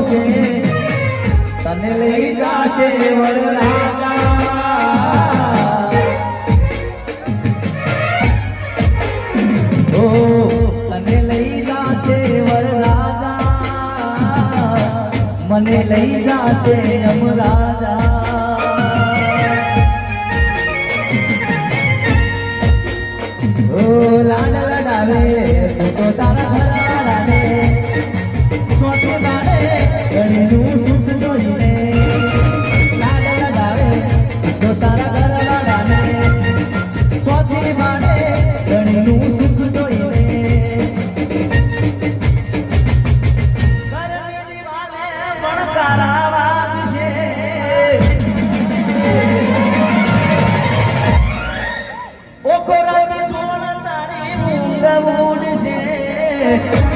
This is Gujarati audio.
છે તને લઈ જાશે વરરાજા ઓ તને લઈ જાશે વરરાજા મને લઈ જાશે યમરાજા ઓ લાડ લડાવે તું તો તારા ઘરવાળાને ચોથી મારે ગણીનું સુખ જોઈને લાડ લડાવે તો તારા ઘરવાળાને ચોથી મારે ગણીનું સુખ જોઈને ઘરની દિવાલે પણ તારા વાગશે ઓ ખોરાની જોડ તારી ઊંઘ ઉડશે